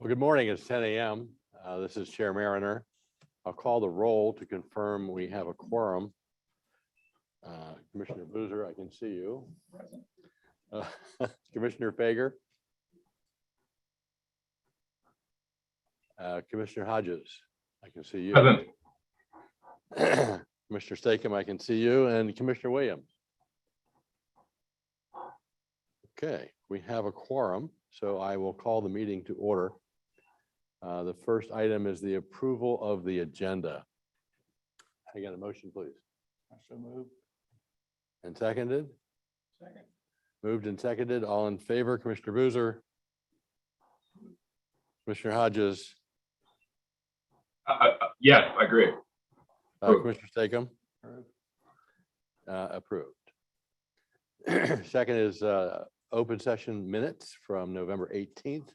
Well, good morning. It's 10 a.m. This is Chair Mariner. I'll call the roll to confirm we have a quorum. Commissioner Boozer, I can see you. Commissioner Fager. Commissioner Hodges, I can see you. Commissioner Stakem, I can see you, and Commissioner Williams. Okay, we have a quorum, so I will call the meeting to order. The first item is the approval of the agenda. I got a motion, please. I so moved. And seconded? Second. Moved and seconded. All in favor, Commissioner Boozer? Commissioner Hodges? Yes, I agree. Commissioner Stakem? Approved. Second is open session minutes from November 18th.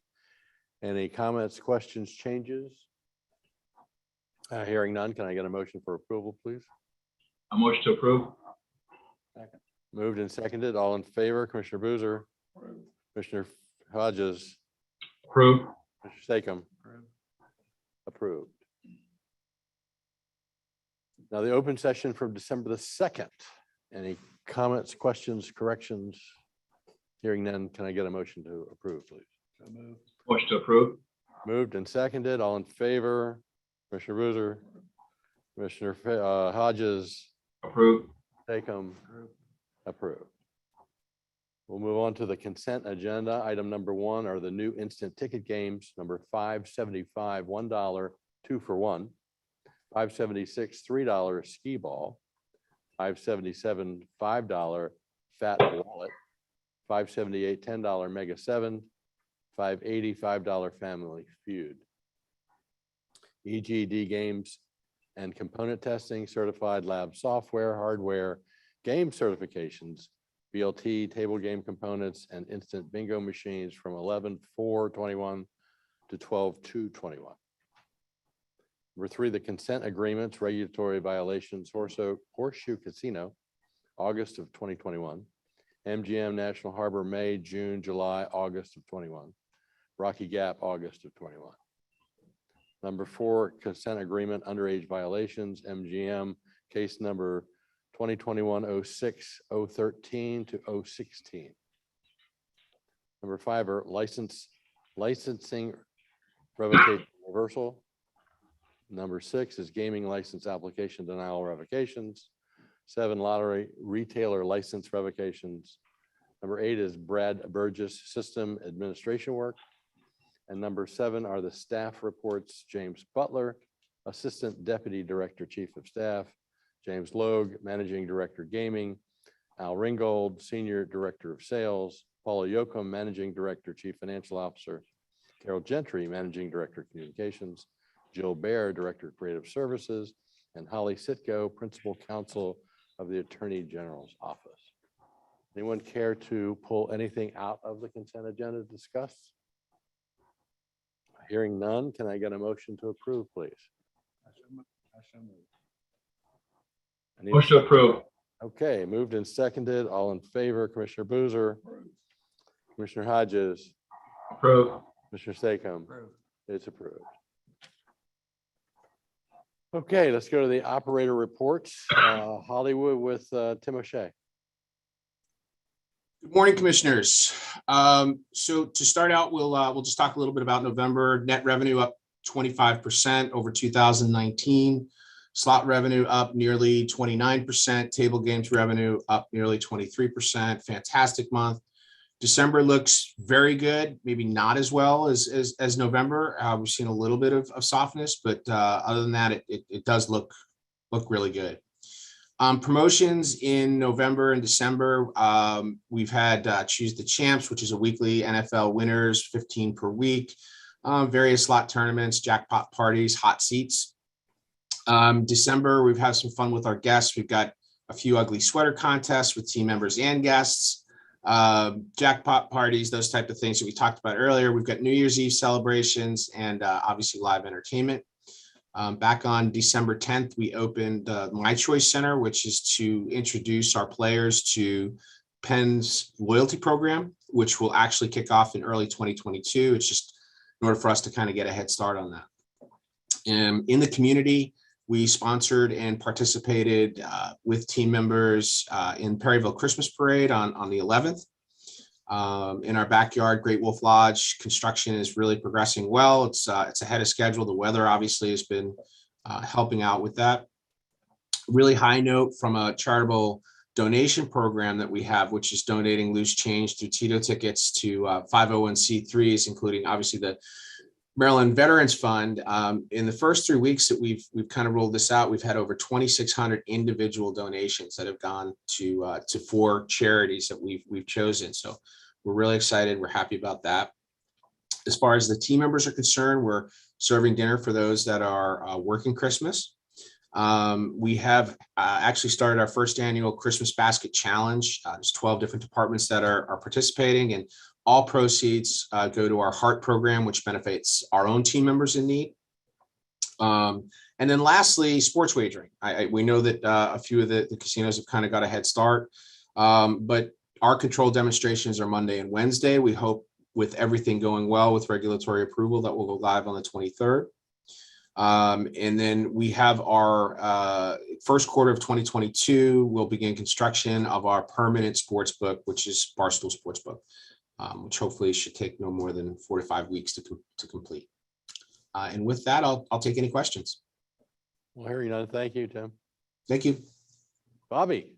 Any comments, questions, changes? Hearing none, can I get a motion for approval, please? A motion to approve. Second. Moved and seconded. All in favor, Commissioner Boozer? Approved. Commissioner Hodges? Approve. Commissioner Stakem? Approved. Now the open session from December the 2nd. Any comments, questions, corrections? Hearing none, can I get a motion to approve, please? So moved. Motion to approve. Moved and seconded. All in favor? Commissioner Boozer? Commissioner Hodges? Approve. Stakem? Approved. Approved. We'll move on to the consent agenda. Item number 1 are the new instant ticket games, number 575, $1, 2 for 1, 576, $3 skee ball, 577, $5 fat wallet, 578, $10 mega 7, 580, $5 family feud. EGD games and component testing, certified lab software, hardware, game certifications, BLT, table game components, and instant bingo machines from 11/4/21 to 12/2/21. Number 3, the consent agreements, regulatory violations, Horseshoe Casino, August of 2021, MGM National Harbor, May, June, July, August of 21, Rocky Gap, August of 21. Number 4, consent agreement, underage violations, MGM, case number 2021-06-013 to 016. Number 5 are licensing revocation reversal. Number 6 is gaming license application denial revocations. 7, lottery retailer license revocations. Number 8 is Brad Burgess system administration work. And number 7 are the staff reports, James Butler, Assistant Deputy Director, Chief of Staff, James Logue, Managing Director, Gaming, Al Ringgold, Senior Director of Sales, Paula Yoakum, Managing Director, Chief Financial Officer, Carol Gentry, Managing Director, Communications, Jill Baer, Director of Creative Services, and Holly Sitko, Principal Counsel of the Attorney General's Office. Anyone care to pull anything out of the consent agenda to discuss? Hearing none, can I get a motion to approve, please? I so moved. I need a Motion to approve. Okay, moved and seconded. All in favor, Commissioner Boozer, Approved. Commissioner Hodges, Approve. Commissioner Stakem. Approved. It's approved. Okay, let's go to the operator reports. Hollywood with Tim O'Shea. Good morning, commissioners. So to start out, we'll just talk a little bit about November. Net revenue up 25% over 2019. Slot revenue up nearly 29%. Table games revenue up nearly 23%. Fantastic month. December looks very good, maybe not as well as November. We've seen a little bit of softness, but other than that, it does look really good. Promotions in November and December, we've had Choose the Champs, which is a weekly NFL winners, 15 per week, various slot tournaments, jackpot parties, hot seats. December, we've had some fun with our guests. We've got a few ugly sweater contests with team members and guests, jackpot parties, those type of things that we talked about earlier. We've got New Year's Eve celebrations and obviously live entertainment. Back on December 10th, we opened My Choice Center, which is to introduce our players to Penn's loyalty program, which will actually kick off in early 2022. It's just in order for us to kind of get a head start on that. In the community, we sponsored and participated with team members in Perryville Christmas Parade on the 11th. In our backyard, Great Wolf Lodge construction is really progressing well. It's ahead of schedule. The weather obviously has been helping out with that. Really high note from a charitable donation program that we have, which is donating loose change through Tito tickets to 501c3s, including obviously the Maryland Veterans Fund. In the first 3 weeks that we've kind of rolled this out, we've had over 2,600 individual donations that have gone to 4 charities that we've chosen. So we're really excited. We're happy about that. As far as the team members are concerned, we're serving dinner for those that are working Christmas. We have actually started our first annual Christmas Basket Challenge. There's 12 different departments that are participating, and all proceeds go to our Heart program, which benefits our own team members in need. And then lastly, sports wagering. We know that a few of the casinos have kind of got a head start, but our control demonstrations are Monday and Wednesday. We hope with everything going well with regulatory approval that will go live on the 23rd. And then we have our first quarter of 2022, we'll begin construction of our permanent sports book, which is Barstool Sportsbook, which hopefully should take no more than 4 to 5 weeks to complete. And with that, I'll take any questions. Well, hearing none, thank you, Tim. Thank you. Bobby.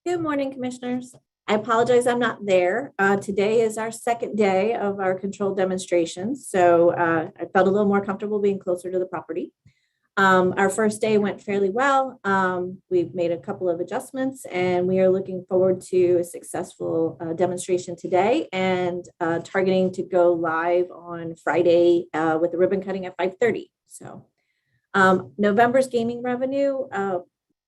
Good morning, commissioners. I apologize I'm not there. Today is our second day of our controlled demonstrations, so I felt a little more comfortable being closer to the property. Our first day went fairly well. We've made a couple of adjustments, and we are looking forward to a successful demonstration today and targeting to go live on Friday with the ribbon cutting at 5:30. So November's gaming revenue,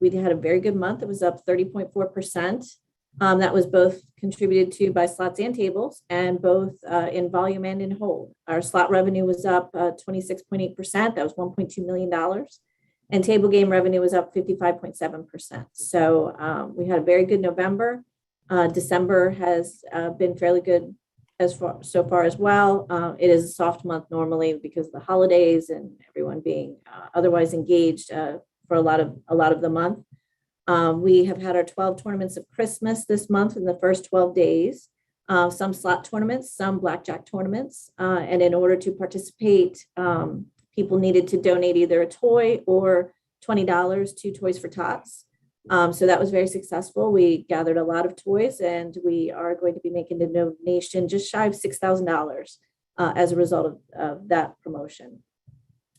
we had a very good month. It was up 30.4%. That was both contributed to by slots and tables, and both in volume and in hold. Our slot revenue was up 26.8%. That was $1.2 million. And table game revenue was up 55.7%. So we had a very good November. December has been fairly good so far as well. It is a soft month normally because of the holidays and everyone being otherwise engaged for a lot of the month. We have had our 12 tournaments of Christmas this month in the first 12 days, some slot tournaments, some blackjack tournaments. And in order to participate, people needed to donate either a toy or $20 to Toys for Tots. So that was very successful. We gathered a lot of toys, and we are going to be making a donation just shy of $6,000 as a result of that promotion.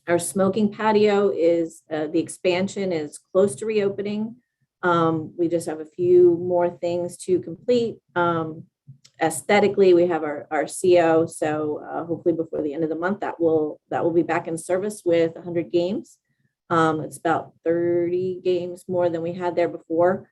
Our smoking patio is, the expansion is close to reopening. We just have a few more things to complete. Aesthetically, we have our CO, so hopefully before the end of the month that will be back in service with 100 games. It's about 30 games more than we had there before.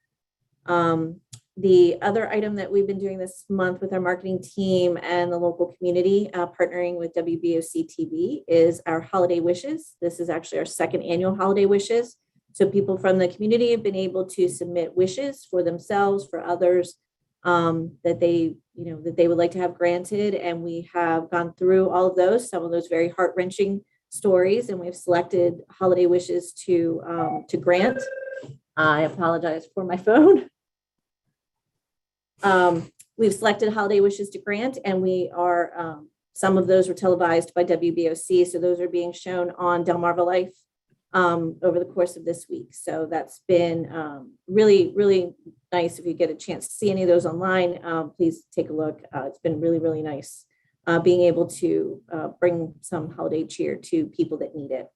The other item that we've been doing this month with our marketing team and the local community, partnering with WBOC TV, is our holiday wishes. This is actually our second annual holiday wishes. So people from the community have been able to submit wishes for themselves, for others, that they would like to have granted. And we have gone through all of those, some of those very heart-wrenching stories, and we've selected holiday wishes to grant. I apologize for my phone. We've selected holiday wishes to grant, and we are, some of those were televised by WBOC. So those are being shown on Delmarva Life over the course of this week. So that's been really, really nice. If you get a chance to see any of those online, please take a look. It's been really, really nice being able to bring some holiday cheer to people that need it.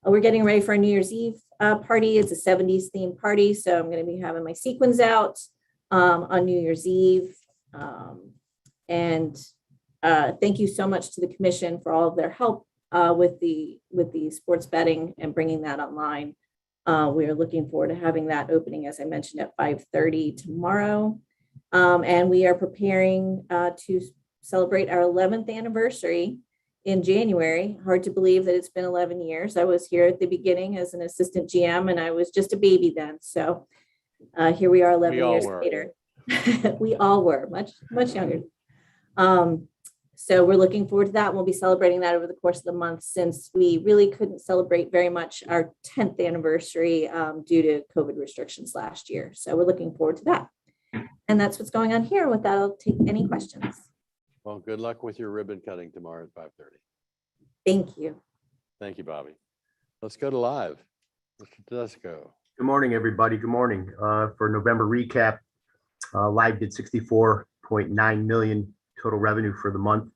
We're getting ready for our New Year's Eve party. It's a 70s themed party. So I'm going to be having my sequins out on New Year's Eve. And thank you so much to the commission for all of their help with the sports betting and bringing that online. We are looking forward to having that opening, as I mentioned, at 5:30 tomorrow. And we are preparing to celebrate our 11th anniversary in January. Hard to believe that it's been 11 years. I was here at the beginning as an assistant GM, and I was just a baby then. So here we are 11 all years were. later. We all were much younger. So we're looking forward to that. We'll be celebrating that over the course of the month, since we really couldn't celebrate very much our 10th anniversary due to COVID restrictions last year. So we're looking forward to that. And that's what's going on here. With that, I'll take any questions. Well, good luck with your ribbon cutting tomorrow at 5:30. Thank you. Thank you, Bobby. Let's go to live. Mr. Tedesco. Good morning, everybody. Good morning. For November recap, Live did 64.9 million total revenue for the month.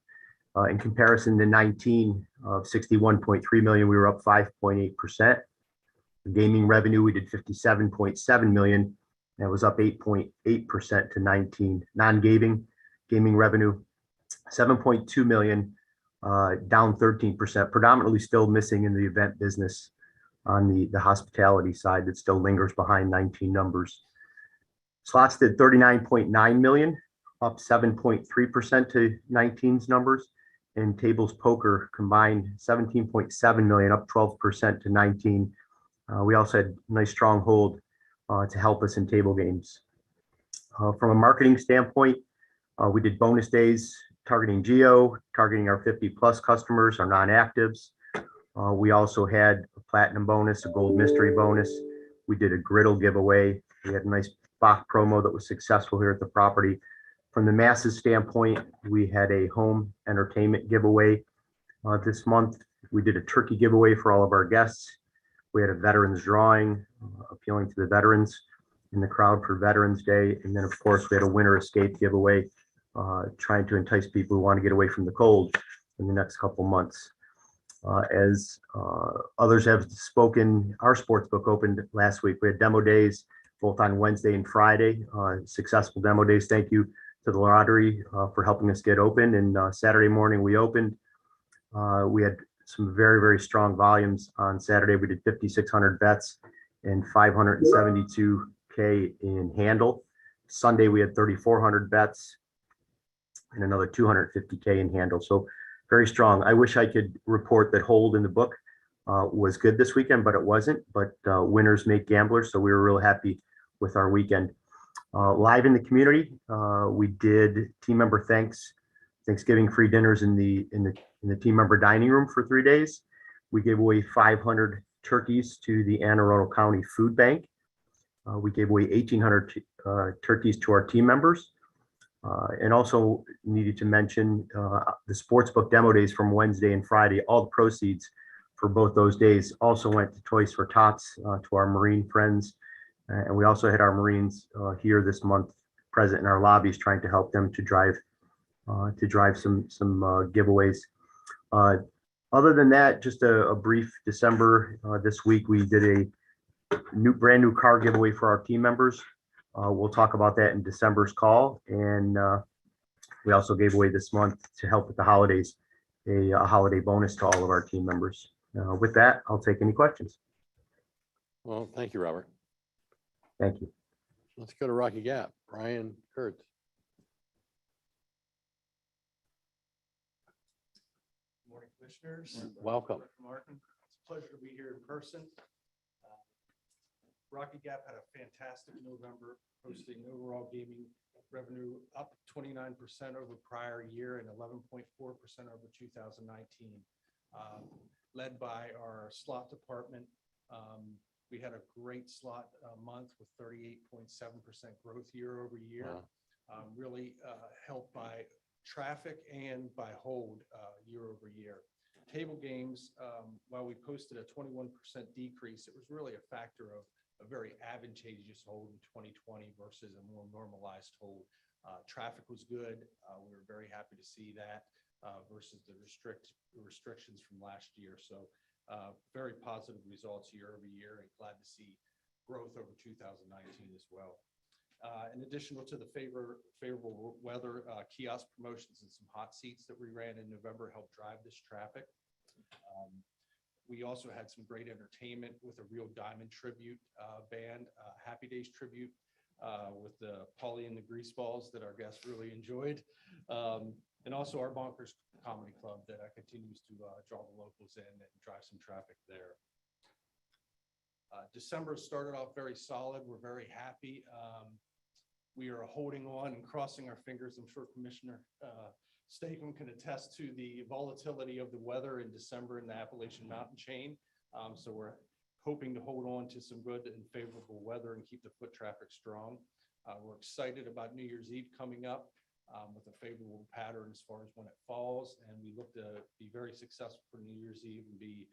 In comparison to 19 of 61.3 million, we were up 5.8%. Gaming revenue, we did 57.7 million. That was up 8.8% to 19. Non-gaming revenue, 7.2 million, down 13%, predominantly still missing in the event business on the hospitality side that still lingers behind 19 numbers. Slots did 39.9 million, up 7.3% to 19's numbers. And tables poker combined 17.7 million, up 12% to 19. We also had a nice strong hold to help us in table games. From a marketing standpoint, we did bonus days targeting Geo, targeting our 50 plus customers, our non-actives. We also had a platinum bonus, a gold mystery bonus. We did a griddle giveaway. We had a nice box promo that was successful here at the property. From the masses standpoint, we had a home entertainment giveaway this month. We did a turkey giveaway for all of our guests. We had a veterans drawing, appealing to the veterans in the crowd for Veterans Day. And then, of course, we had a winter escape giveaway, trying to entice people who want to get away from the cold in the next couple months. As others have spoken, our sportsbook opened last week. We had demo days both on Wednesday and Friday, successful demo days. Thank you to the lottery for helping us get open. And Saturday morning we opened. We had some very, very strong volumes on Saturday. We did 5,600 bets and 572K in handle. Sunday we had 3,400 bets and another 250K in handle. So very strong. I wish I could report that hold in the book was good this weekend, but it wasn't. But winners make gamblers, so we were real happy with our weekend. Live in the community, we did team member Thanksgiving free dinners in the team member dining room for 3 days. We gave away 500 turkeys to the Anne Arundel County Food Bank. We gave away 1,800 turkeys to our team members. And also needed to mention the sportsbook demo days from Wednesday and Friday. All the proceeds for both those days also went to Toys for Tots, to our Marine friends. And we also had our Marines here this month present in our lobbies, trying to help them to drive some giveaways. Other than that, just a brief December. This week we did a brand new car giveaway for our team members. We'll talk about that in December's call. And we also gave away this month, to help with the holidays, a holiday bonus to all of our team members. With that, I'll take any questions. Well, thank you, Robert. Thank you. Let's go to Rocky Gap. Brian Kurtz. Good morning, commissioners. Welcome. Martin, it's a pleasure to be here in person. Rocky Gap had a fantastic November, posting overall gaming revenue up 29% over prior year and 11.4% over 2019, led by our slot department. We had a great slot month with 38.7% growth year over year, really helped by traffic and by hold year over year. Table games, while we posted a 21% decrease, it was really a factor of a very advantageous hold in 2020 versus a more normalized hold. Traffic was good. We were very happy to see that versus the restrictions from last year. So very positive results year over year, and glad to see growth over 2019 as well. In addition to the favorable weather, kiosk promotions and some hot seats that we ran in November helped drive this traffic. We also had some great entertainment with a Real Diamond tribute band, Happy Days tribute with the Polly and the Greaseballs that our guests really enjoyed. And also our Bonkers Comedy Club that continues to draw the locals in and drive some traffic there. December started off very solid. We're very happy. We are holding on and crossing our fingers. I'm sure Commissioner Statham can attest to the volatility of the weather in December in the Appalachian Mountain chain. So we're hoping to hold on to some good and favorable weather and keep the foot traffic strong. We're excited about New Year's Eve coming up with a favorable pattern as far as when it falls. And we look to be very successful for New Year's Eve and be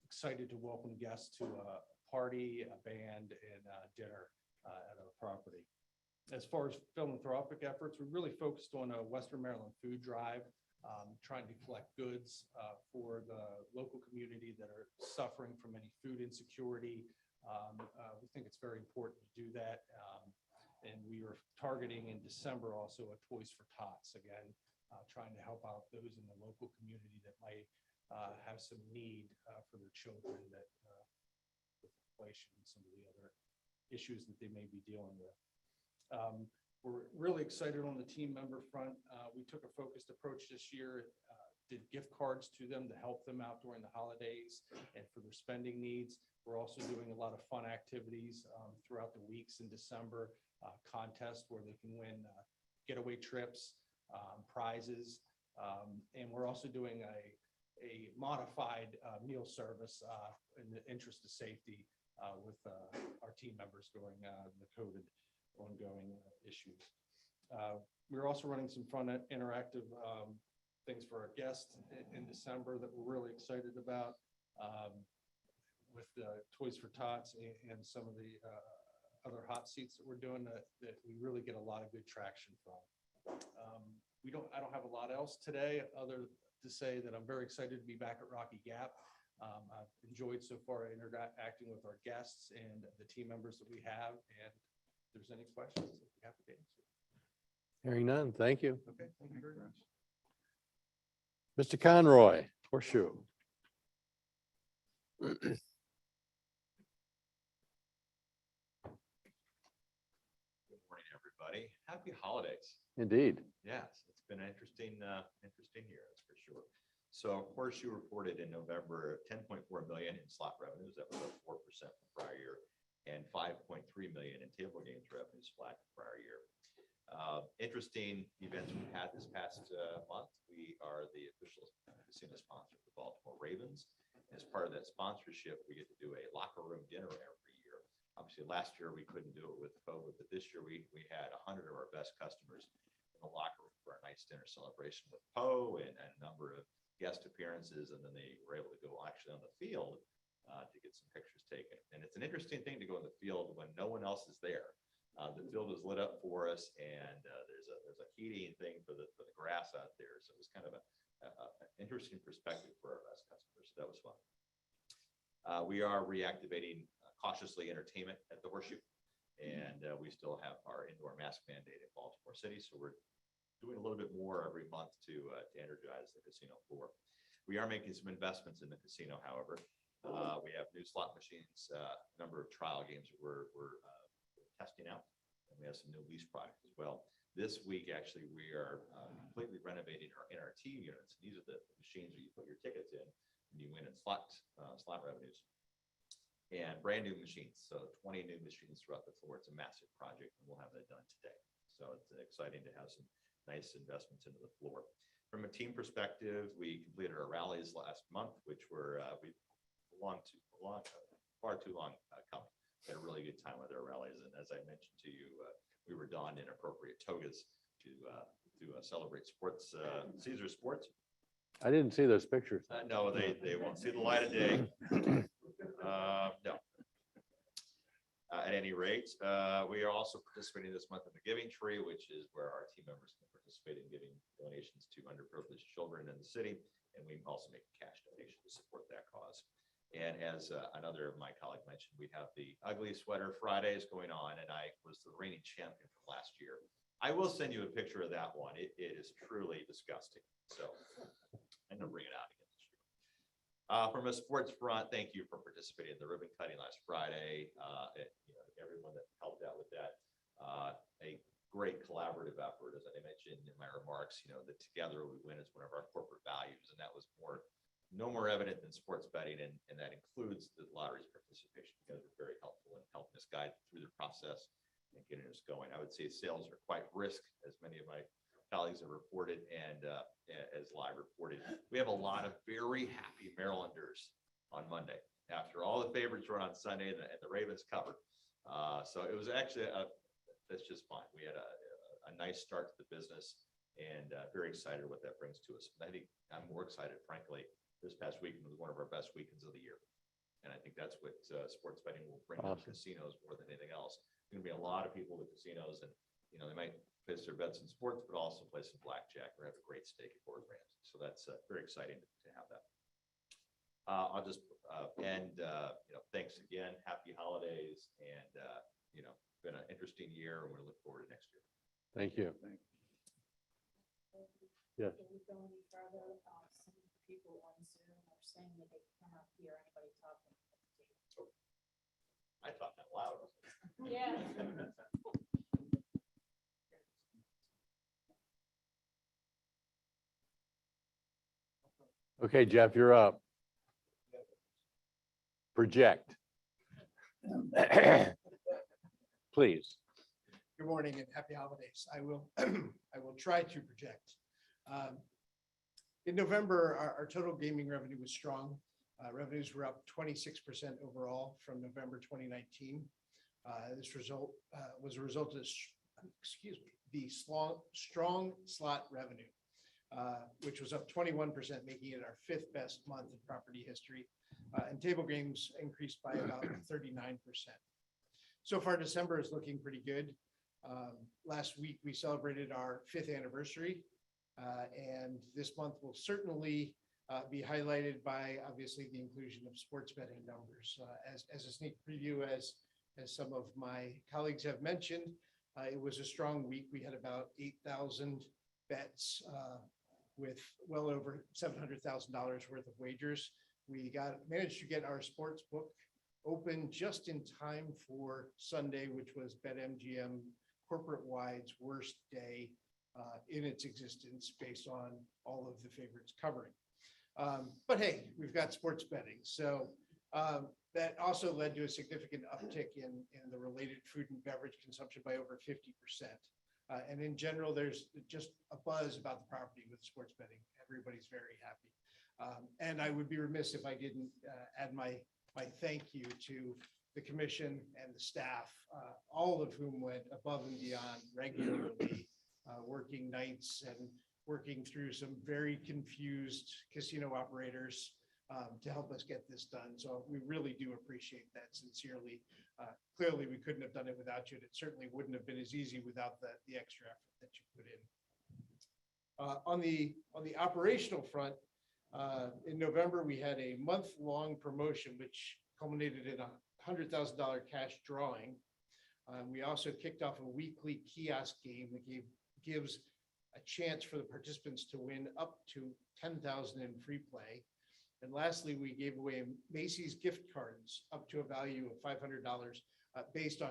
excited to welcome guests to a party, a band, and dinner at our property. As far as philanthropic efforts, we're really focused on a Western Maryland food drive, trying to collect goods for the local community that are suffering from any food insecurity. We think it's very important to do that. And we are targeting in December also a Toys for Tots, again, trying to help out those in the local community that might have some need for their children that with inflation and some of the other issues that they may be dealing with. We're really excited on the team member front. We took a focused approach this year, did gift cards to them to help them out during the holidays and for their spending needs. We're also doing a lot of fun activities throughout the weeks in December, contests where they can win getaway trips, prizes. And we're also doing a modified meal service in the interest of safety with our team members during the COVID ongoing issues. We're also running some fun interactive things for our guests in December that we're really excited about with Toys for Tots and some of the other hot seats that we're doing that we really get a lot of good traction from. I don't have a lot else today other to say that I'm very excited to be back at Rocky Gap. I've enjoyed so far interacting with our guests and the team members that we have. And if there's any questions, I'd be happy to answer. Hearing none, thank you. Okay, thank you very much. Mr. Conroy, Horseshoe. Good morning, everybody. Happy holidays. Indeed. Yes, it's been an interesting year, that's for sure. So Horseshoe reported in November 10.4 million in slot revenues. That was up 4% from prior year, and 5.3 million in table games revenues, flat from prior year. Interesting events we had this past month. We are the official casino sponsor of the Baltimore Ravens. As part of that sponsorship, we get to do a locker room dinner every year. Obviously, last year we couldn't do it with COVID, but this year we had 100 of our best customers in the locker room for a nice dinner celebration with Poe and a number of guest appearances, and then they were able to go actually on the field to get some pictures taken. And it's an interesting thing to go in the field when no one else is there. The field was lit up for us, and there's a heating thing for the grass out there. So it was kind of an interesting perspective for our best customers. So that was fun. We are reactivating cautiously entertainment at the Horseshoe, and we still have our indoor mask mandate in Baltimore City. So we're doing a little bit more every month to energize the casino floor. We are making some investments in the casino, however. We have new slot machines, a number of trial games that we're testing out, and we have some new lease products as well. This week, actually, we are completely renovating our NRT units. These are the machines that you put your tickets in and you win in slot revenues. And brand new machines, so 20 new machines throughout the floor. It's a massive project, and we'll have that done today. So it's exciting to have some nice investments into the floor. From a team perspective, we completed our rallies last month, which were we far too long coming. Had a really good time with our rallies, and as I mentioned to you, we were donned in appropriate togas to celebrate sports, Caesar Sports. I didn't see those pictures. No, they won't see the light of day. No. At any rate, we are also participating this month in the Giving Tree, which is where our team members can participate in giving donations to underprivileged children in the city, and we also make a cash donation to support that cause. And as another of my colleagues mentioned, we have the Ugly Sweater Fridays going on, and I was the reigning champion from last year. I will send you a picture of that one. It is truly disgusting. So I'm gonna bring it out again this From a sports front, thank you for participating in the ribbon cutting last Friday. Everyone that helped out with that. A great collaborative effort, as I mentioned in my remarks, that together we win is one of our corporate values. And that was no more evident than sports betting. And that includes the lottery's participation. You guys were very helpful in helping us guide through the process and getting us going. I would say sales are quite brisk, as many of my colleagues have reported, and as live reported. We have a lot of very happy Marylanders on Monday after all the favorites run on Sunday and the Ravens covered. So it was actually that's just fine. We had a nice start to the business, and very excited what that brings to us. I think I'm more excited, frankly. This past weekend was one of our best weekends of the year, and I think that's what sports betting will bring to casinos more than anything else. There's going to be a lot of people at casinos, and they might place their bets in sports, but also play some blackjack or have a great stake at board Ramsey. So that's very exciting to have that. I'll just end. Thanks again. Happy holidays, and been an interesting year, and we look forward to next year. Thank you. Yes. Can we go any further? Some people on Zoom are saying that they cannot hear anybody talking. I thought that loud. Yeah. Okay, Jeff, you're up. Project. Please. Good morning and happy holidays. I will try to project. In November, our total gaming revenue was strong. Revenues were up 26% overall from November 2019. This result was a result of, the strong slot revenue, which was up 21%, making it our 5th best month in property history. And table games increased by about 39%. So far, December is looking pretty good. Last week, we celebrated our 5th anniversary, and this month will certainly be highlighted by, obviously, the inclusion of sports betting numbers. As a sneak preview, as some of my colleagues have mentioned, it was a strong week. We had about 8,000 bets with well over $700,000 worth of wagers. We managed to get our sports book open just in time for Sunday, which was BetMGM corporate-wide's worst day in its existence based on all of the favorites covering. But hey, we've got sports betting. So that also led to a significant uptick in the related food and beverage consumption by over 50%. And in general, there's just a buzz about the property with sports betting. Everybody's very happy. And I would be remiss if I didn't add my thank you to the commission and the staff, all of whom went above and beyond regularly, working nights and working through some very confused casino operators to help us get this done. So we really do appreciate that sincerely. Clearly, we couldn't have done it without you. And it certainly wouldn't have been as easy without the extra effort that you put in. On the operational front, in November, we had a month-long promotion, which culminated in a $100,000 cash drawing. We also kicked off a weekly kiosk game that gives a chance for the participants to win up to $10,000 in free play. And lastly, we gave away Macy's gift cards up to a value of $500 based on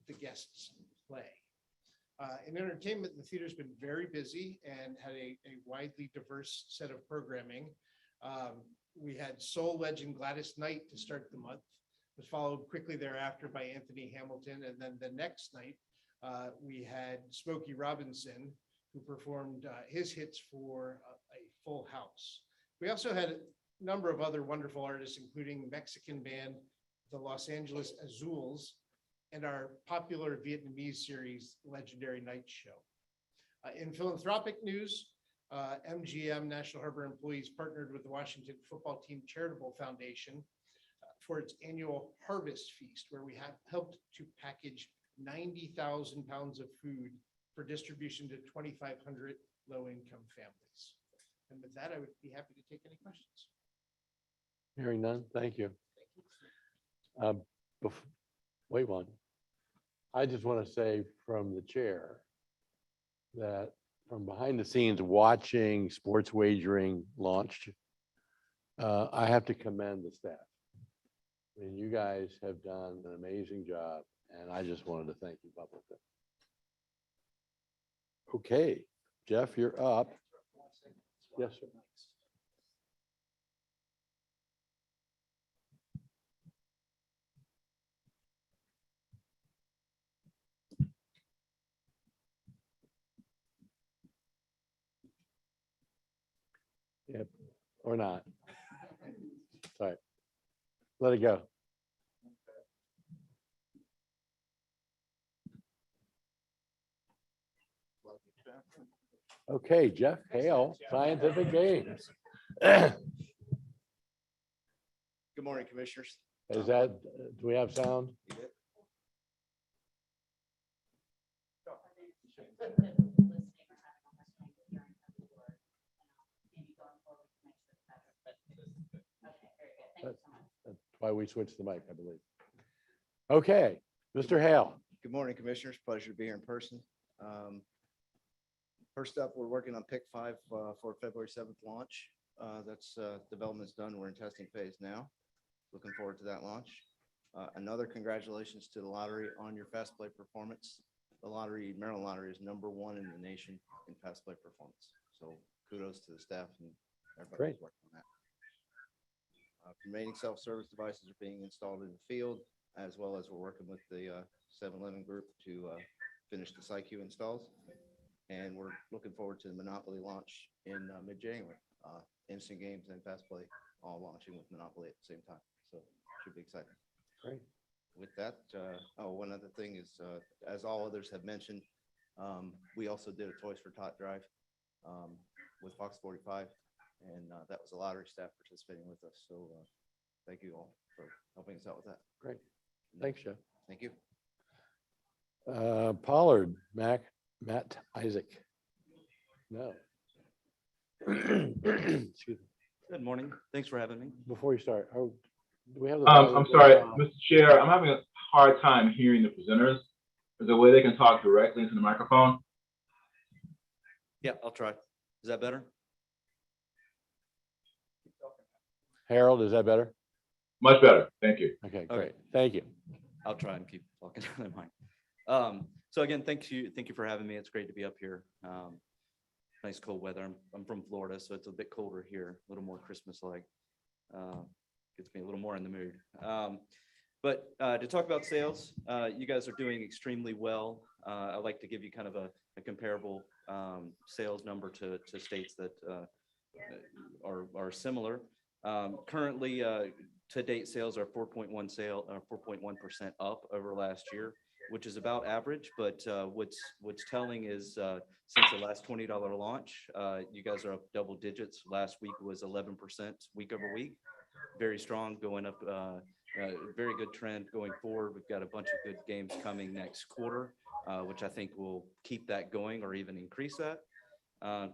the guests' play. In entertainment, the theater's been very busy and had a widely diverse set of programming. We had soul legend Gladys Knight to start the month. It was followed quickly thereafter by Anthony Hamilton. And then the next night, we had Smokey Robinson, who performed his hits for a full house. We also had a number of other wonderful artists, including Mexican band, the Los Angeles Azules, and our popular Vietnamese series, Legendary Night Show. In philanthropic news, MGM National Harbor employees partnered with the Washington Football Team Charitable Foundation for its annual Harvest Feast, where we have helped to package 90,000 pounds of food for distribution to 2,500 low-income families. And with that, I would be happy to take any questions. Hearing none, thank you. Wait one. I just want to say from the chair that from behind the scenes watching sports wagering launched I have to commend the staff. I mean, you guys have done an amazing job, and I just wanted to thank you publicly. Okay, Jeff, you're up. Yes, sir. Yep, or not. Sorry. Let it go. Okay, Jeff Hale, Scientific Games. Good morning, Commissioners. Is that, do we have sound? That's why we switched the mic, I believe. Okay, Mr. Hale. Good morning, Commissioners. Pleasure to be here in person. First up, we're working on Pick 5 for February 7th launch. That's development's done. We're in testing phase now. Looking forward to that launch. Another congratulations to the lottery on your fast play performance. The lottery, Maryland Lottery, is #1 in the nation in fast play performance. So kudos to the staff and everybody who's working on that. Remaining self-service devices are being installed in the field, as well as we're working with the 7-Eleven group to finish the SIQ installs. And we're looking forward to the Monopoly launch in mid-January. Instant games and fast play all launching with Monopoly at the same time. So should be exciting. Great. With that, one other thing is, as all others have mentioned, we also did a Toys for Tot drive with Fox 45, and that was a lottery staff participating with us. So thank you all for helping us out with that. Great. Thanks, Jeff. Thank you. Pollard, Matt Isaac. No. Excuse me. Good morning. Thanks for having me. Before you start, do we have the? I'm sorry, Mr. Chair, I'm having a hard time hearing the presenters. Is there a way they can talk directly into the microphone? Yeah, I'll try. Is that better? Harold, is that better? Much better. Thank you. Okay, great. Thank you. I'll try and keep talking. So again, thank you for having me. It's great to be up here. Nice cold weather. I'm from Florida, so it's a bit colder here, a little more Christmas-like. Gets me a little more in the mood. But to talk about sales, you guys are doing extremely well. I'd like to give you kind of a comparable sales number to states that are similar. Currently, to date sales are 4.1% up over last year, which is about average. But what's telling is since the last $20 launch, you guys are up double digits. Last week was 11% week over week. Very strong, going up. Very good trend going forward. We've got a bunch of good games coming next quarter, which I think will keep that going or even increase that.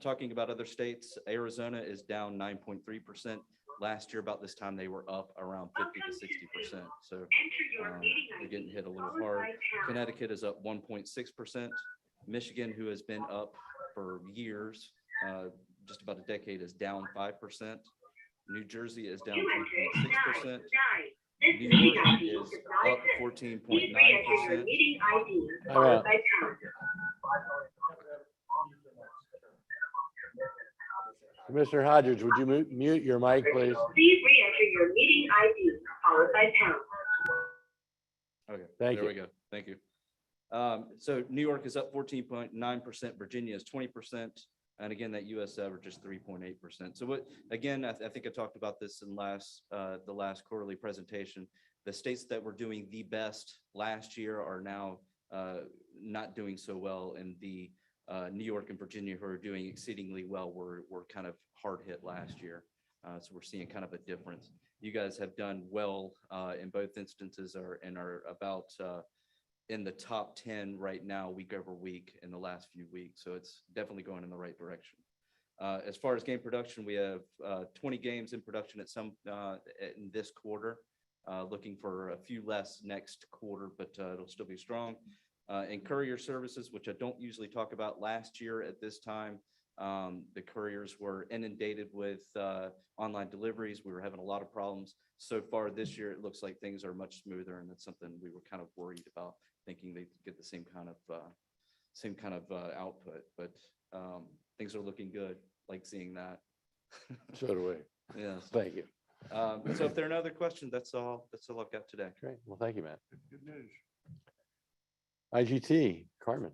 Talking about other states, Arizona is down 9.3%. Last year, about this time, they were up around 50 to 60%. So they're getting hit a little hard. Connecticut is up 1.6%. Michigan, who has been up for years, just about a decade, is down 5%. New Jersey is down 3.6%. New York is up 14.9%. Commissioner Hodges, would you mute your mic, please? Please re-enter your meeting ID followed by pound. Okay, Thank you. There we go. Thank you. So New York is up 14.9%. Virginia is 20%. And again, that US average is 3.8%. So what, again, I think I talked about this in the last quarterly presentation. The states that were doing the best last year are now not doing so well, and the New York and Virginia, who are doing exceedingly well, were kind of hard hit last year. So we're seeing kind of a difference. You guys have done well in both instances, and are about in the top 10 right now, week over week in the last few weeks. So it's definitely going in the right direction. As far as game production, we have 20 games in production in this quarter. Looking for a few less next quarter, but it'll still be strong. In courier services, which I don't usually talk about, last year at this time, The couriers were inundated with online deliveries. We were having a lot of problems. So far this year, it looks like things are much smoother, and that's something we were kind of worried about, thinking they could get the same kind of output. But things are looking good. Like seeing that. So do we. Yes. Thank you. So if there are no other questions, that's all I've got today. Great. Well, thank you, Matt. Good news. IGT, Carmen.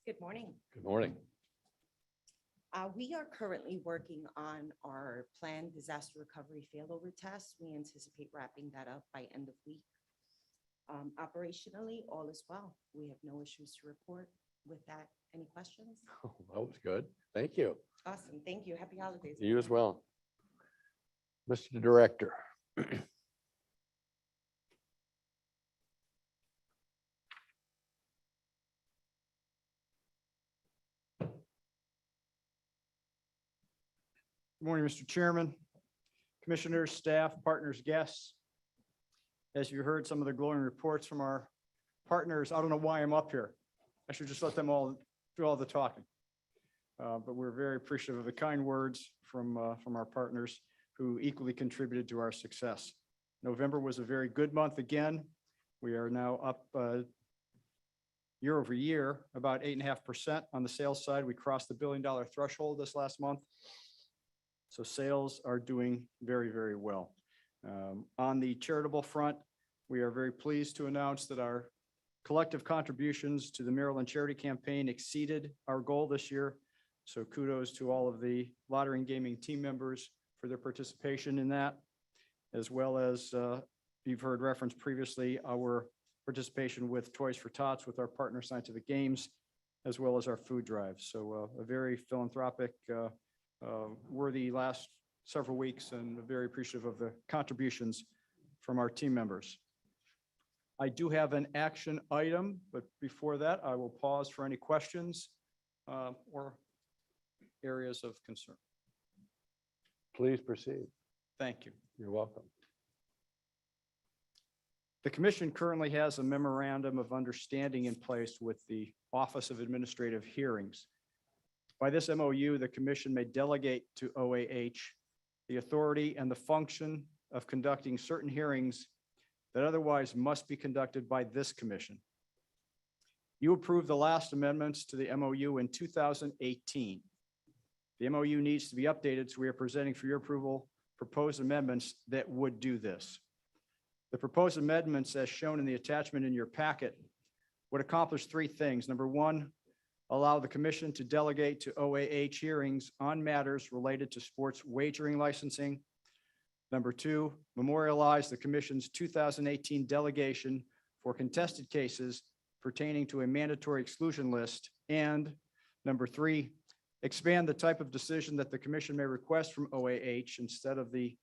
Good morning. Good morning. We are currently working on our planned disaster recovery failover test. We anticipate wrapping that up by end of week. Operationally, all is well. We have no issues to report. With that, any questions? Oh, that was good. Thank you. Awesome. Thank you. Happy holidays. You as everyone. well. Mr. Director. Good morning, Mr. Chairman, commissioners, staff, partners, guests. As you heard some of the glowing reports from our partners, I don't know why I'm up here. I should just let them all do all the talking. But we're very appreciative of the kind words from our partners who equally contributed to our success. November was a very good month again. We are now up year over year, about 8.5% on the sales side. We crossed the $1 billion threshold this last month. So sales are doing very, very well. On the charitable front, we are very pleased to announce that our collective contributions to the Maryland Charity Campaign exceeded our goal this year. So kudos to all of the lottery and gaming team members for their participation in that, as well as you've heard referenced previously, our participation with Toys for Tots with our partner Scientific Games, as well as our food drive. So a very philanthropic, worthy last several weeks, and very appreciative of the contributions from our team members. I do have an action item, but before that, I will pause for any questions or areas of concern. Please proceed. Thank you. You're welcome. The commission currently has a memorandum of understanding in place with the Office of Administrative Hearings. By this MOU, the commission may delegate to OAH the authority and the function of conducting certain hearings that otherwise must be conducted by this commission. You approved the last amendments to the MOU in 2018. The MOU needs to be updated, so we are presenting for your approval proposed amendments that would do this. The proposed amendments, as shown in the attachment in your packet, would accomplish three things. Number one, allow the commission to delegate to OAH hearings on matters related to sports wagering licensing. Number two, memorialize the commission's 2018 delegation for contested cases pertaining to a mandatory exclusion list. And number three, expand the type of decision that the commission may request from OAH. Instead of the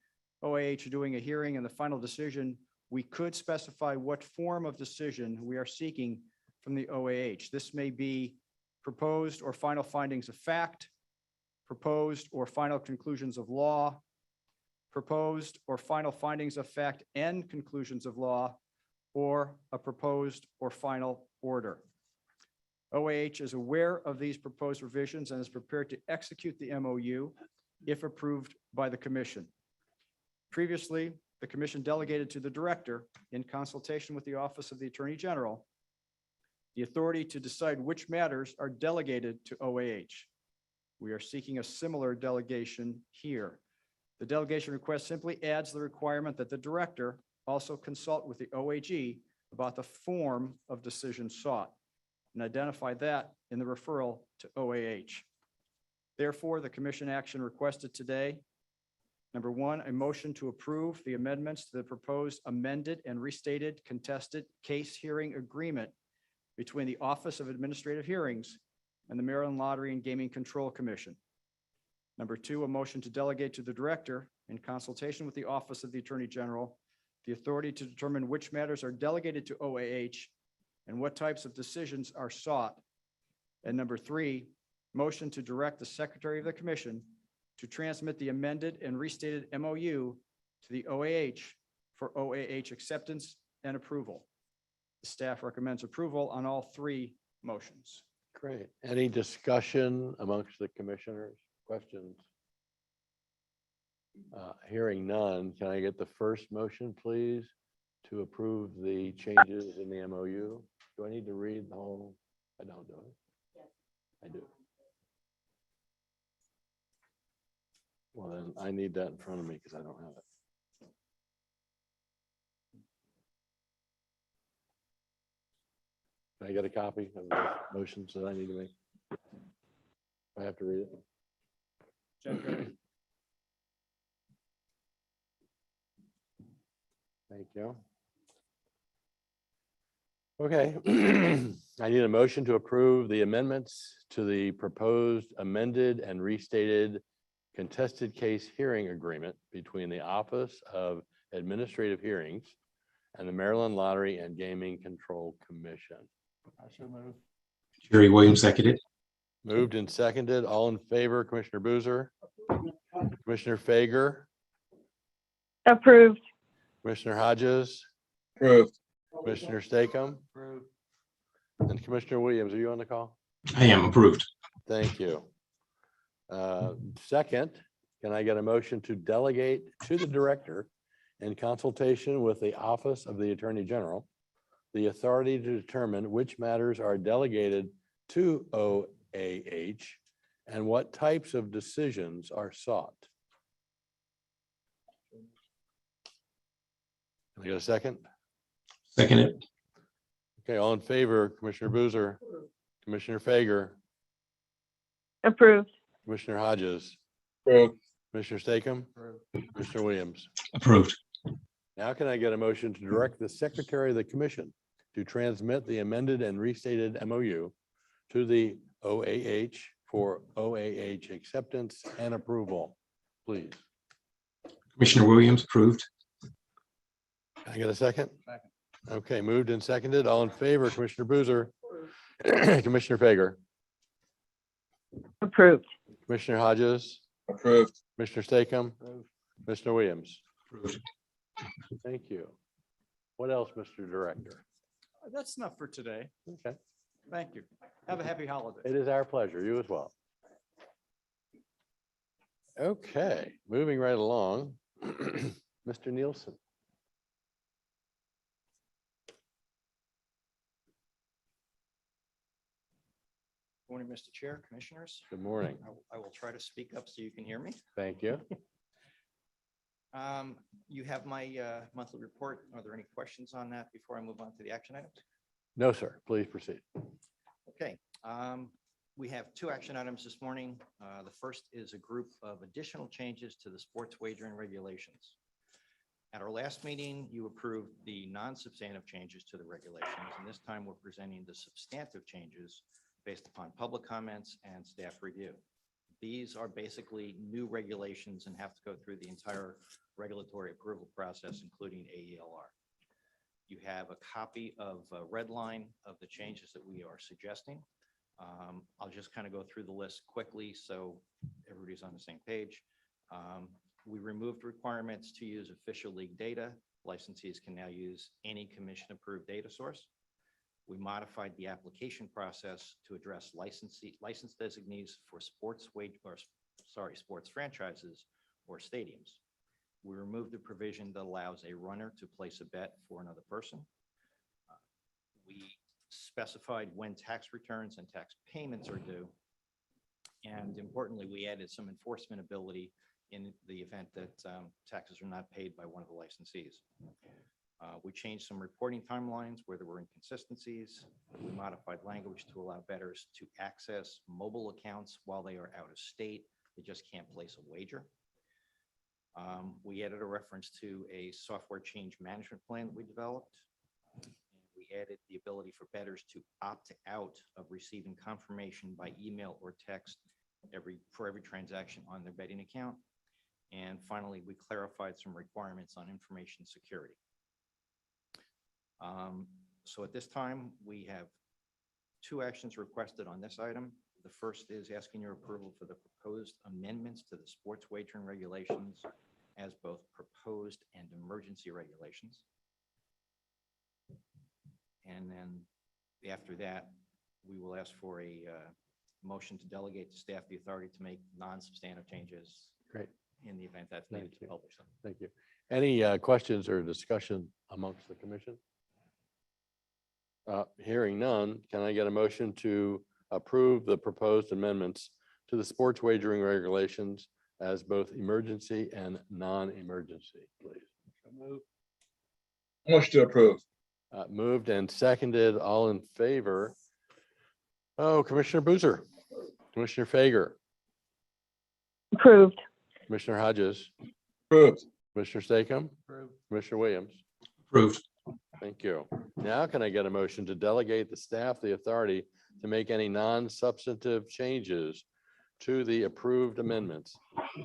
OAH doing a hearing and the final decision, we could specify what form of decision we are seeking from the OAH. This may be proposed or final findings of fact, proposed or final conclusions of law, proposed or final findings of fact and conclusions of law, or a proposed or final order. OAH is aware of these proposed revisions and is prepared to execute the MOU if approved by the commission. Previously, the commission delegated to the director, in consultation with the Office of the Attorney General, the authority to decide which matters are delegated to OAH. We are seeking a similar delegation here. The delegation request simply adds the requirement that the director also consult with the OAG about the form of decision sought and identify that in the referral to OAH. Therefore, the commission action requested today, number one, a motion to approve the amendments to the proposed amended and restated contested case hearing agreement between the Office of Administrative Hearings and the Maryland Lottery and Gaming Control Commission. Number two, a motion to delegate to the director, in consultation with the Office of the Attorney General, the authority to determine which matters are delegated to OAH and what types of decisions are sought. And number three, motion to direct the Secretary of the Commission to transmit the amended and restated MOU to the OAH for OAH acceptance and approval. Staff recommends approval on all three motions. Great. Any discussion amongst the commissioners? Questions? Hearing none, can I get the first motion, please, to approve the changes in the MOU? Do I need to read the whole? I don't do it. I do. Well, then I need that in front of me because I don't have it. Can I get a copy of the motions that I need to make? I have to read it. Jeff, go ahead. Thank you. Okay. I need a motion to approve the amendments to the proposed amended and restated contested case hearing agreement between the Office of Administrative Hearings and the Maryland Lottery and Gaming Control Commission. Jerry Williams seconded. Moved and seconded. All in favor, Commissioner Boozer? Commissioner Fager? Approved. Commissioner Hodges? Approved. Commissioner Stakem? And Commissioner Williams, are you on the call? I am approved. Thank you. Second, can I get a motion to delegate to the director in consultation with the Office of the Attorney General the authority to determine which matters are delegated to OAH and what types of decisions are sought? Can I get a second? Seconded. Okay, all in favor, Commissioner Boozer, Commissioner Fager, Approved. Commissioner Hodges, Approved. Commissioner Stakem, Commissioner Williams. Approved. Now can I get a motion to direct the Secretary of the Commission to transmit the amended and restated MOU to the OAH for OAH acceptance and approval, please? Commissioner Williams approved. Can I get a second? Second. Okay, moved and seconded. All in favor, Commissioner Boozer, Commissioner Fager, Approved. Commissioner Hodges, Approved. Commissioner Stakem, Commissioner Williams. Approved. Thank you. What else, Mr. Director? That's enough for today. Okay, Thank you. Have a happy holiday. it is our pleasure. You as well. Okay, moving right along. Mr. Nielsen. Morning, Mr. Chair, Commissioners. Good morning. I will try to speak up so you can hear me. Thank you. You have my monthly report. Are there any questions on that before I move on to the action items? No, sir. Please proceed. Okay, we have two action items this morning. The first is a group of additional changes to the sports wagering regulations. At our last meeting, you approved the non-substantive changes to the regulations, and this time we're presenting the substantive changes based upon public comments and staff review. These are basically new regulations and have to go through the entire regulatory approval process, including AELR. You have a copy of a red line of the changes that we are suggesting. I'll just kind of go through the list quickly so everybody's on the same page. We removed requirements to use official league data. Licensees can now use any commission-approved data source. We modified the application process to address license designees for sports franchises or stadiums. We removed the provision that allows a runner to place a bet for another person. We specified when tax returns and tax payments are due. And importantly, we added some enforcement ability in the event that taxes are not paid by one of the licensees. We changed some reporting timelines where there were inconsistencies. We modified language to allow bettors to access mobile accounts while they are out of state. They just can't place a wager. We added a reference to a software change management plan that we developed. We added the ability for bettors to opt out of receiving confirmation by email or text for every transaction on their betting account. And finally, we clarified some requirements on information security. So at this time, we have two actions requested on this item. The first is asking your approval for the proposed amendments to the sports wagering regulations as both proposed and emergency regulations. And then after that, we will ask for a motion to delegate to staff the authority to make non-substantive changes Great. in the event that's needed Thank to you. publish them. Thank you. Any questions or discussion amongst the commission? Hearing none, can I get a motion to approve the proposed amendments to the sports wagering regulations as both emergency and non-emergency, please? Motion to approve. Moved and seconded, all in favor. Oh, Commissioner Boozer, Commissioner Fager, Approved. Commissioner Hodges, Approved. Commissioner Stakem, Commissioner Williams. Approved. Thank you. Now can I get a motion to delegate the staff the authority to make any non-substantive changes to the approved amendments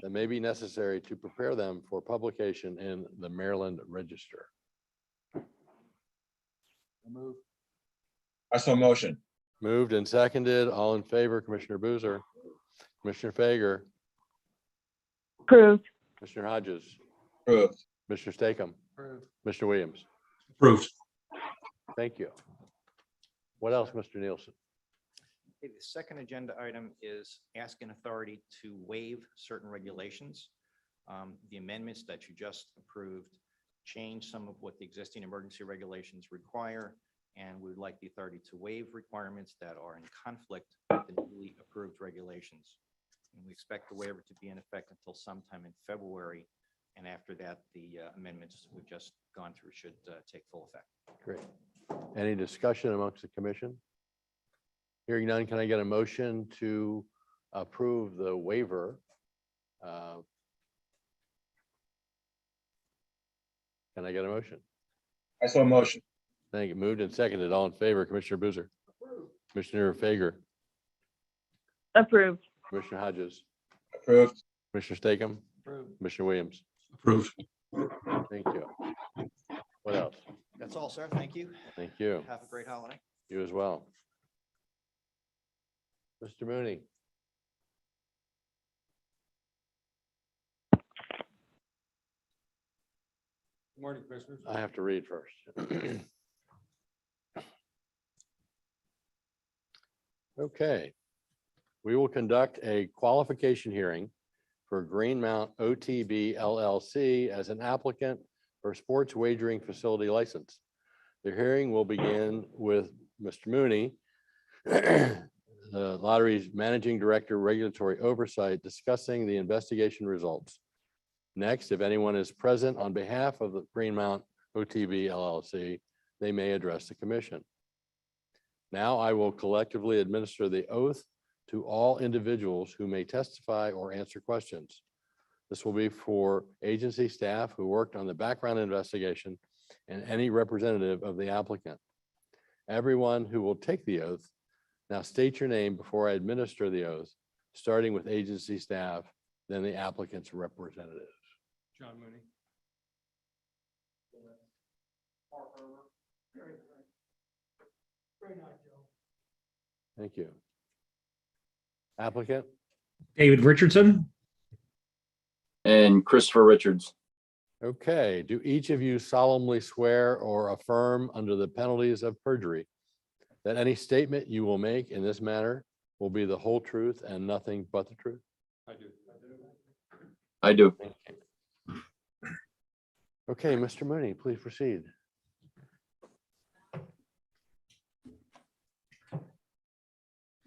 that may be necessary to prepare them for publication in the Maryland Register? I saw motion. Moved and seconded, all in favor, Commissioner Boozer, Commissioner Fager, Approved. Commissioner Hodges, Approved. Commissioner Stakem, Commissioner Williams. Approved. Thank you. What else, Mr. Nielsen? Okay, the second agenda item is asking authority to waive certain regulations. The amendments that you just approved change some of what the existing emergency regulations require, and we would like the authority to waive requirements that are in conflict with the newly approved regulations. And we expect the waiver to be in effect until sometime in February, and after that, the amendments we've just gone through should take full effect. Great. Any discussion amongst the commission? Hearing none, can I get a motion to approve the waiver? Can I get a motion? I saw motion. Thank you. Moved and seconded. All in favor, Commissioner Boozer, Commissioner Fager, Approved. Commissioner Hodges, Approved. Commissioner Stakem, Commissioner Williams. Approved. Thank you. What else? That's all, sir. Thank you. Thank you. Have a great holiday. You as well. Mr. Mooney. Good morning, Commissioners. I have to read first. Okay. We will conduct a qualification hearing for Greenmount OTB LLC as an applicant for sports wagering facility license. The hearing will begin with Mr. Mooney, the lottery's managing director, regulatory oversight, discussing the investigation results. Next, if anyone is present on behalf of the Greenmount OTB LLC, they may address the commission. Now I will collectively administer the oath to all individuals who may testify or answer questions. This will be for agency staff who worked on the background investigation and any representative of the applicant. Everyone who will take the oath, now state your name before I administer the oath, starting with agency staff, then the applicant's representatives. John Mooney. Thank you. Applicant? David Richardson. And Christopher Richards. Okay, do each of you solemnly swear or affirm under the penalties of perjury that any statement you will make in this matter will be the whole truth and nothing but the truth? I do. I do. Okay, Mr. Mooney, please proceed.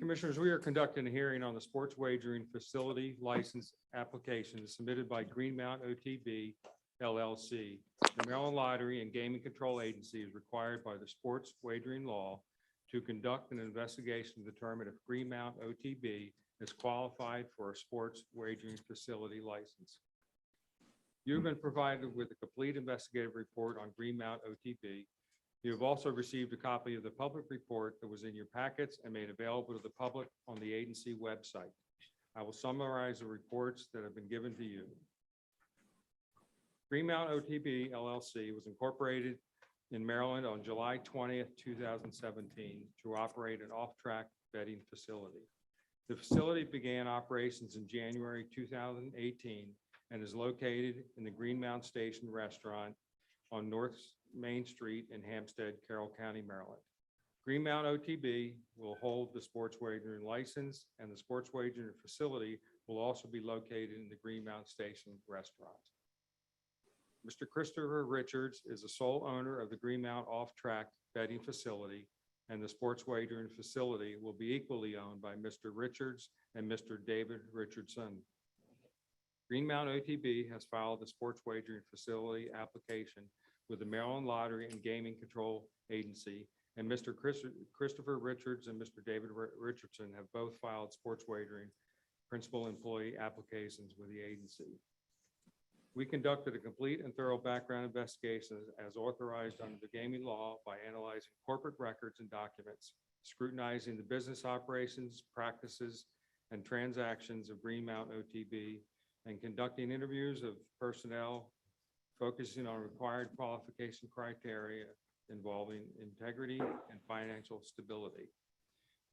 Commissioners, we are conducting a hearing on the sports wagering facility license application submitted by Greenmount OTB LLC. The Maryland Lottery and Gaming Control Agency is required by the sports wagering law to conduct an investigation to determine if Greenmount OTB is qualified for a sports wagering facility license. You've been provided with a complete investigative report on Greenmount OTB. You have also received a copy of the public report that was in your packets and made available to the public on the agency website. I will summarize the reports that have been given to you. Greenmount OTB LLC was incorporated in Maryland on July 20th, 2017 to operate an off-track betting facility. The facility began operations in January 2018 and is located in the Greenmount Station restaurant on North Main Street in Hampstead, Carroll County, Maryland. Greenmount OTB will hold the sports wagering license, and the sports wagering facility will also be located in the Greenmount Station restaurant. Mr. Christopher Richards is the sole owner of the Greenmount Off-Track Betting Facility, and the sports wagering facility will be equally owned by Mr. Richards and Mr. David Richardson. Greenmount OTB has filed the sports wagering facility application with the Maryland Lottery and Gaming Control Agency, and Mr. Christopher Richards and Mr. David Richardson have both filed sports wagering principal employee applications with the agency. We conducted a complete and thorough background investigation as authorized under the gaming law by analyzing corporate records and documents, scrutinizing the business operations, practices, and transactions of Greenmount OTB, and conducting interviews of personnel, focusing on required qualification criteria involving integrity and financial stability.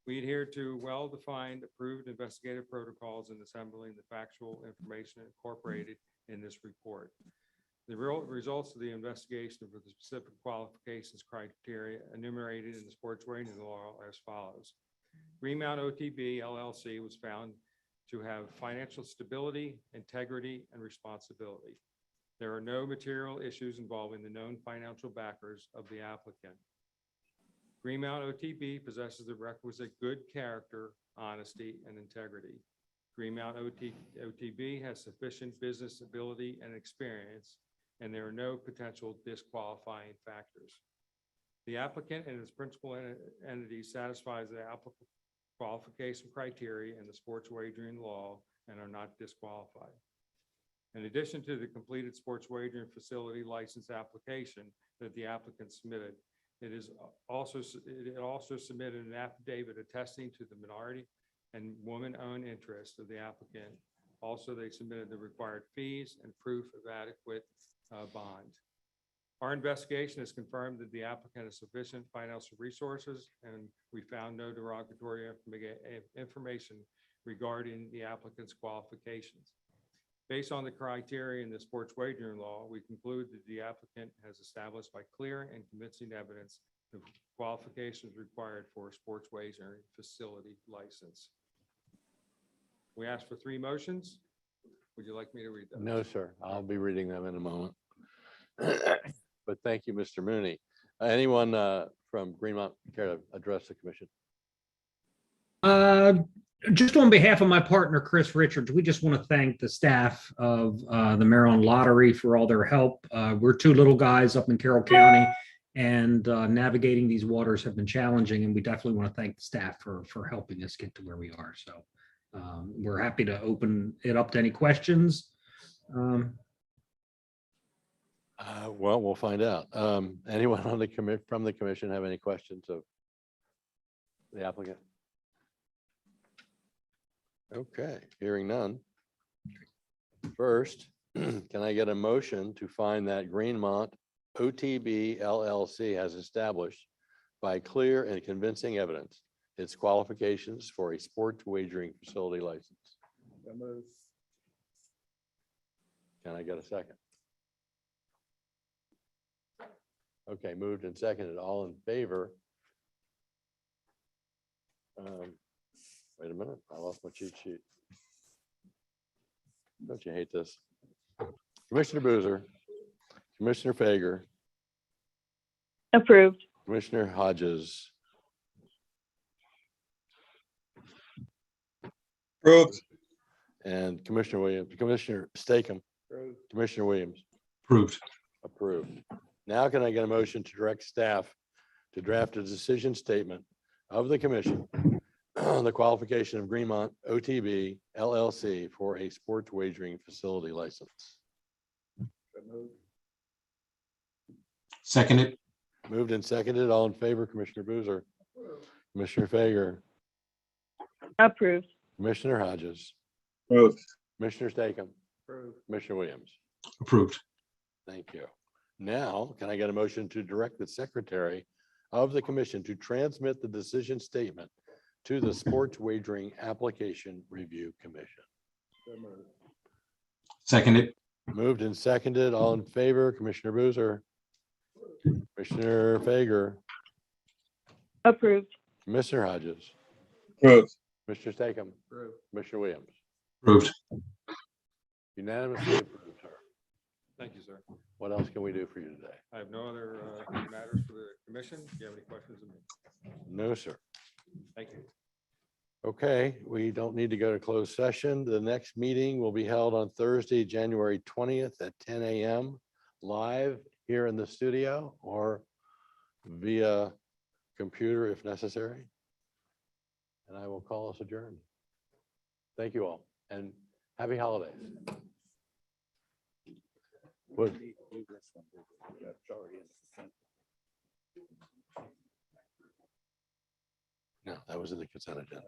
We adhere to well-defined, approved investigative protocols in assembling the factual information incorporated in this report. The results of the investigation for the specific qualifications criteria enumerated in the sports wagering law are as follows. Greenmount OTB LLC was found to have financial stability, integrity, and responsibility. There are no material issues involving the known financial backers of the applicant. Greenmount OTB possesses the requisite good character, honesty, and integrity. Greenmount OTB has sufficient business ability and experience, and there are no potential disqualifying factors. The applicant and its principal entity satisfies the applicable qualification criteria in the sports wagering law and are not disqualified. In addition to the completed sports wagering facility license application that the applicant submitted, it also submitted an affidavit attesting to the minority and woman-owned interest of the applicant. Also, they submitted the required fees and proof of adequate bond. Our investigation has confirmed that the applicant has sufficient financial resources, and we found no derogatory information regarding the applicant's qualifications. Based on the criteria in the sports wagering law, we conclude that the applicant has established by clear and convincing evidence the qualifications required for a sports wagering facility license. We asked for 3 motions. Would you like me to read those? No, sir. I'll be reading them in a moment. But thank you, Mr. Mooney. Anyone from Greenmount care to address the commission? Just on behalf of my partner, Chris Richards, we just want to thank the staff of the Maryland Lottery for all their help. We're 2 little guys up in Carroll County, and navigating these waters have been challenging, and we definitely want to thank the staff for helping us get to where we are. So we're happy to open it up to any questions. Well, we'll find out. Anyone on the from the commission have any questions of the applicant? Okay, hearing none. First, can I get a motion to find that Greenmount OTB LLC has established by clear and convincing evidence its qualifications for a sports wagering facility license? Can I get a second? Okay, moved and seconded. All in favor? Wait a minute, I lost my cheat sheet. Don't you hate this? Commissioner Boozer, Commissioner Fager, Approved. Commissioner Hodges. Approved. And Commissioner Williams, Commissioner Stakem, Commissioner Williams. Approved. Approved. Now can I get a motion to direct staff to draft a decision statement of the commission on the qualification of Greenmount OTB LLC for a sports wagering facility license? Seconded. Moved and seconded. All in favor, Commissioner Boozer, Commissioner Fager, Approved. Commissioner Hodges, Approved. Commissioner Stakem, Commissioner Williams. Approved. Thank you. Now, can I get a motion to direct the secretary of the commission to transmit the decision statement to the Sports Wagering Application Review Commission? Seconded. Moved and seconded. All in favor, Commissioner Boozer, Commissioner Fager, Approved. Commissioner Hodges, Approved. Commissioner Statham, Commissioner Williams. Approved. Unanimously approved, sir. Thank you, sir. What else can we do for you today? I have no other matters for the commission. Do you have any questions of me? No, sir. Thank you. Okay, we don't need to go to closed session. The next meeting will be held on Thursday, January 20th at 10 a.m. live here in the studio or via computer if necessary. And I will call us adjourned. Thank you all and happy holidays. What- No, that was in the consent agenda.